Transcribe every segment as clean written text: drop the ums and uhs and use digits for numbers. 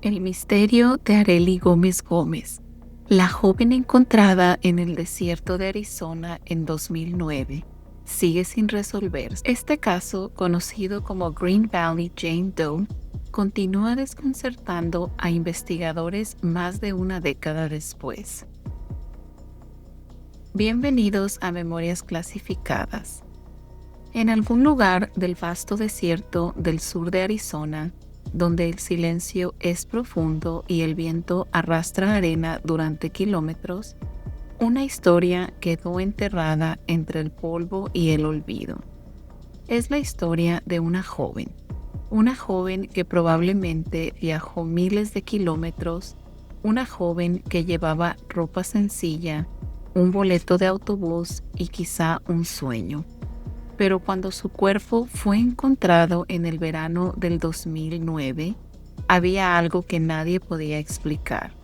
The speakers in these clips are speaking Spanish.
El misterio de Arely Gómez Gómez, la joven encontrada en el desierto de Arizona en 2009, sigue sin resolverse. Este caso, conocido como Green Valley Jane Doe, continúa desconcertando a investigadores más de una década después. Bienvenidos a Memorias Clasificadas. En algún lugar del vasto desierto del sur de Arizona, donde el silencio es profundo y el viento arrastra arena durante kilómetros, una historia quedó enterrada entre el polvo y el olvido. Es la historia de una joven que probablemente viajó miles de kilómetros, una joven que llevaba ropa sencilla, un boleto de autobús y quizá un sueño. Pero cuando su cuerpo fue encontrado en el verano del 2009, había algo que nadie podía explicar.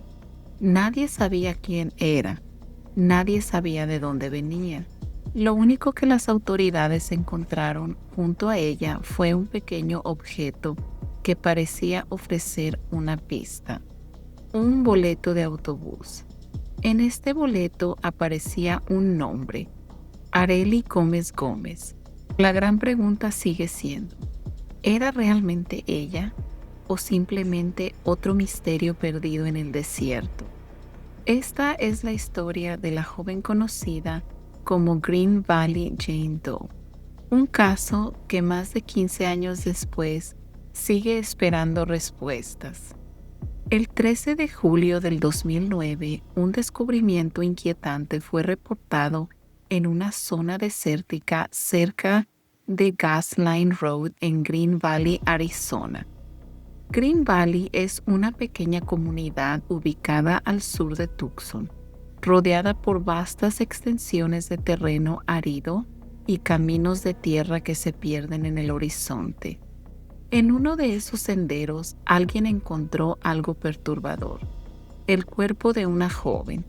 Nadie sabía quién era, nadie sabía de dónde venía. Lo único que las autoridades encontraron junto a ella fue un pequeño objeto que parecía ofrecer una pista: un boleto de autobús. En este boleto aparecía un nombre: Arely Gómez Gómez. La gran pregunta sigue siendo: ¿era realmente ella o simplemente otro misterio perdido en el desierto? Esta es la historia de la joven conocida como Green Valley Jane Doe, un caso que más de 15 años después sigue esperando respuestas. El 13 de julio del 2009, un descubrimiento inquietante fue reportado en una zona desértica cerca de Gasline Road en Green Valley, Arizona. Green Valley es una pequeña comunidad ubicada al sur de Tucson, rodeada por vastas extensiones de terreno árido y caminos de tierra que se pierden en el horizonte. En uno de esos senderos, alguien encontró algo perturbador: el cuerpo de una joven.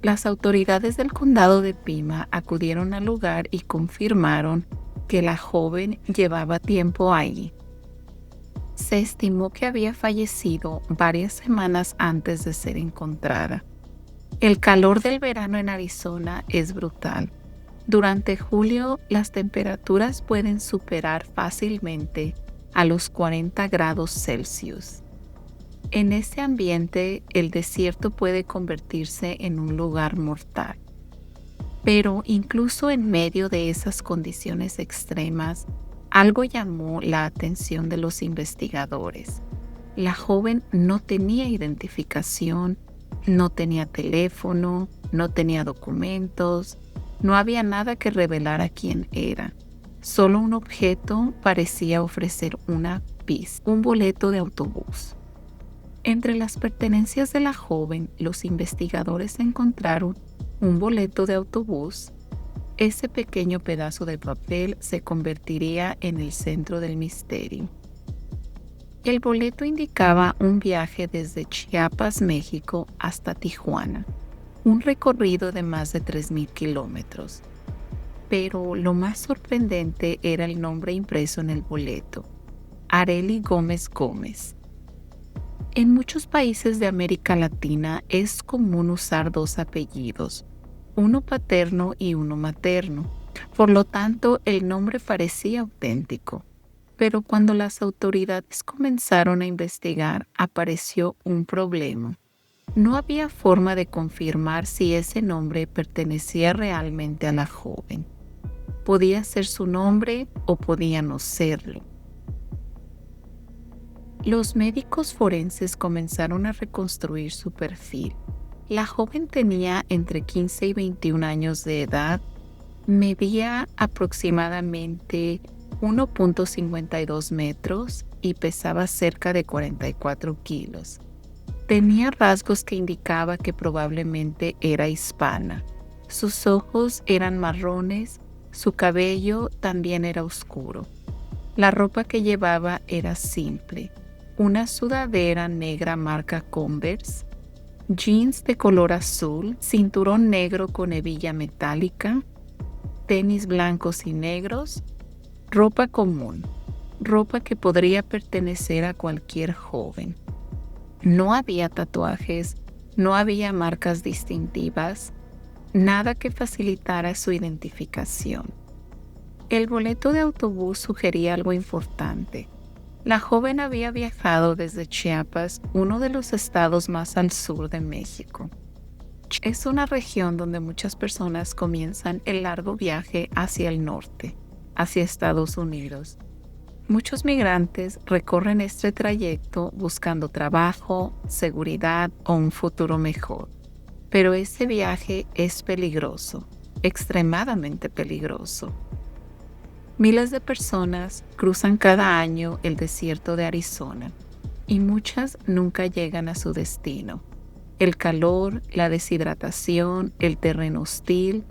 Las autoridades del condado de Pima acudieron al lugar y confirmaron que la joven llevaba tiempo ahí. Se estimó que había fallecido varias semanas antes de ser encontrada. El calor del verano en Arizona es brutal. Durante julio, las temperaturas pueden superar fácilmente a los 40 grados Celsius. En este ambiente, el desierto puede convertirse en un lugar mortal. Pero incluso en medio de esas condiciones extremas, algo llamó la atención de los investigadores. La joven no tenía identificación, no tenía teléfono, no tenía documentos, no había nada que revelara quién era. Solo un objeto parecía ofrecer una pista: un boleto de autobús. Entre las pertenencias de la joven, los investigadores encontraron un boleto de autobús. Ese pequeño pedazo de papel se convertiría en el centro del misterio. El boleto indicaba un viaje desde Chiapas, México, hasta Tijuana, un recorrido de más de 3,000 kilómetros. Pero lo más sorprendente era el nombre impreso en el boleto: Arely Gómez Gómez. En muchos países de América Latina es común usar dos apellidos, uno paterno y uno materno. Por lo tanto, el nombre parecía auténtico. Pero cuando las autoridades comenzaron a investigar, apareció un problema. No había forma de confirmar si ese nombre pertenecía realmente a la joven. Podía ser su nombre o podía no serlo. Los médicos forenses comenzaron a reconstruir su perfil. La joven tenía entre 15 y 21 años de edad, medía aproximadamente 1.52 metros y pesaba cerca de 44 kilos. Tenía rasgos que indicaban que probablemente era hispana. Sus ojos eran marrones, su cabello también era oscuro. La ropa que llevaba era simple: una sudadera negra marca Converse, jeans de color azul, cinturón negro con hebilla metálica, tenis blancos y negros, ropa común, ropa que podría pertenecer a cualquier joven. No había tatuajes, no había marcas distintivas, nada que facilitara su identificación. El boleto de autobús sugería algo importante. La joven había viajado desde Chiapas, uno de los estados más al sur de México. Es una región donde muchas personas comienzan el largo viaje hacia el norte, hacia Estados Unidos. Muchos migrantes recorren este trayecto buscando trabajo, seguridad o un futuro mejor. Pero ese viaje es peligroso, extremadamente peligroso. Miles de personas cruzan cada año el desierto de Arizona y muchas nunca llegan a su destino. El calor, la deshidratación, el terreno hostil,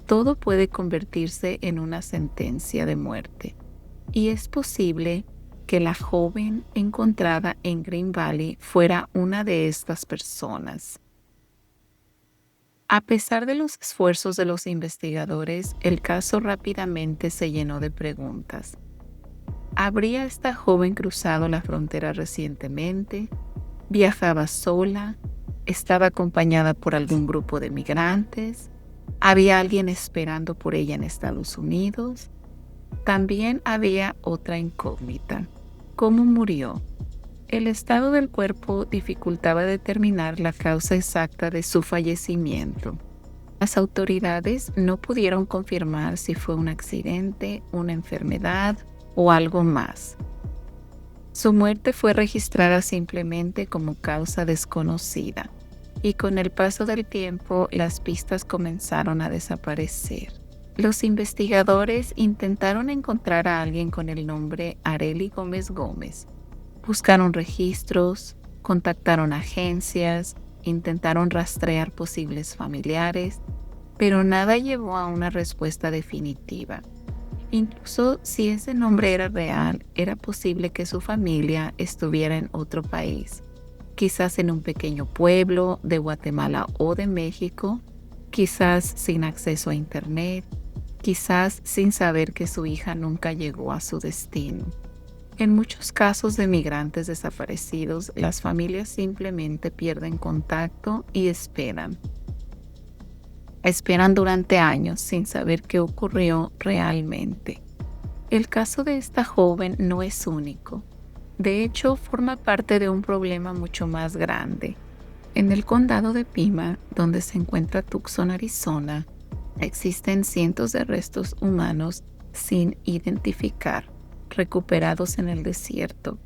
todo puede convertirse en una sentencia de muerte. Y es posible que la joven encontrada en Green Valley fuera una de estas personas. A pesar de los esfuerzos de los investigadores, el caso rápidamente se llenó de preguntas. ¿Habría esta joven cruzado la frontera recientemente? ¿Viajaba sola? ¿Estaba acompañada por algún grupo de migrantes? ¿Había alguien esperando por ella en Estados Unidos? También había otra incógnita. ¿Cómo murió? El estado del cuerpo dificultaba determinar la causa exacta de su fallecimiento. Las autoridades no pudieron confirmar si fue un accidente, una enfermedad o algo más. Su muerte fue registrada simplemente como causa desconocida, y con el paso del tiempo las pistas comenzaron a desaparecer. Los investigadores intentaron encontrar a alguien con el nombre Arely Gómez Gómez. Buscaron registros, contactaron agencias, intentaron rastrear posibles familiares, pero nada llevó a una respuesta definitiva. Incluso si ese nombre era real, era posible que su familia estuviera en otro país, quizás en un pequeño pueblo de Guatemala o de México, quizás sin acceso a internet, quizás sin saber que su hija nunca llegó a su destino. En muchos casos de migrantes desaparecidos, las familias simplemente pierden contacto y esperan. Esperan durante años sin saber qué ocurrió realmente. El caso de esta joven no es único. De hecho, forma parte de un problema mucho más grande. En el condado de Pima, donde se encuentra Tucson, Arizona, existen cientos de restos humanos sin identificar, recuperados en el desierto.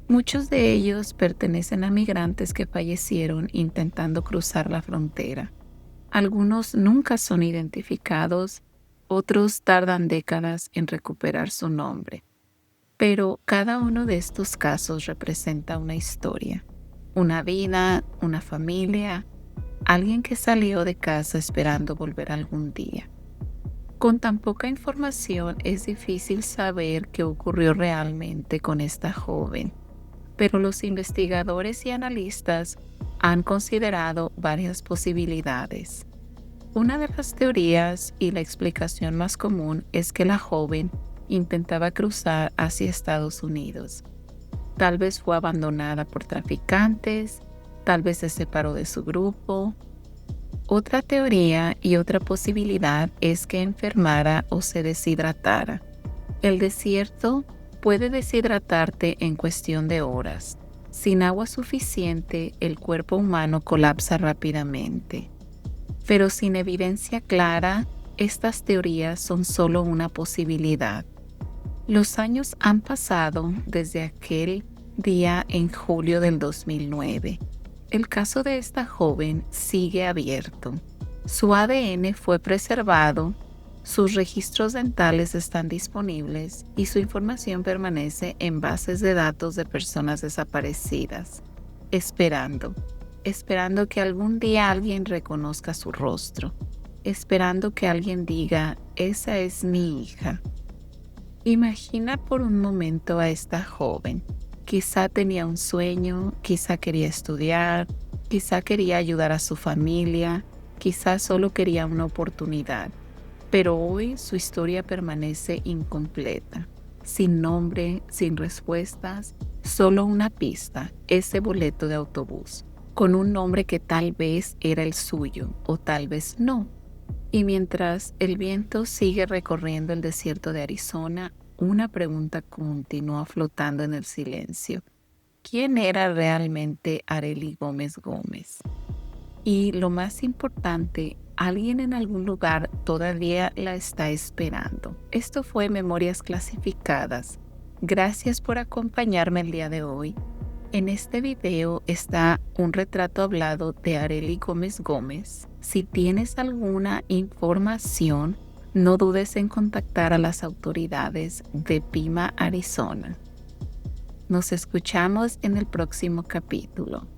Muchos de ellos pertenecen a migrantes que fallecieron intentando cruzar la frontera. Algunos nunca son identificados, otros tardan décadas en recuperar su nombre. Pero cada uno de estos casos representa una historia, una vida, una familia, alguien que salió de casa esperando volver algún día. Con tan poca información es difícil saber qué ocurrió realmente con esta joven, pero los investigadores y analistas han considerado varias posibilidades. Una de las teorías y la explicación más común es que la joven intentaba cruzar hacia Estados Unidos. Tal vez fue abandonada por traficantes, tal vez se separó de su grupo. Otra teoría y otra posibilidad es que enfermara o se deshidratara. El desierto puede deshidratarte en cuestión de horas. Sin agua suficiente, el cuerpo humano colapsa rápidamente. Pero sin evidencia clara, estas teorías son solo una posibilidad. Los años han pasado desde aquel día en julio del 2009. El caso de esta joven sigue abierto. Su ADN fue preservado, sus registros dentales están disponibles y su información permanece en bases de datos de personas desaparecidas, esperando que algún día alguien reconozca su rostro, esperando que alguien diga, esa es mi hija. Imagina por un momento a esta joven. Quizá tenía un sueño, quizá quería estudiar, quizá quería ayudar a su familia, quizá solo quería una oportunidad. Pero hoy su historia permanece incompleta, sin nombre, sin respuestas Solo una pista, ese boleto de autobús, con un nombre que tal vez era el suyo o tal vez no. Y mientras el viento sigue recorriendo el desierto de Arizona, una pregunta continúa flotando en el silencio. ¿Quién era realmente Arely Gómez Gómez? Y lo más importante, alguien en algún lugar todavía la está esperando. Esto fue Memorias Clasificadas. Gracias por acompañarme el día de hoy. En este video está un retrato hablado de Arely Gómez Gómez. Si tienes alguna información, no dudes en contactar a las autoridades de Pima, Arizona. Nos escuchamos en el próximo capítulo.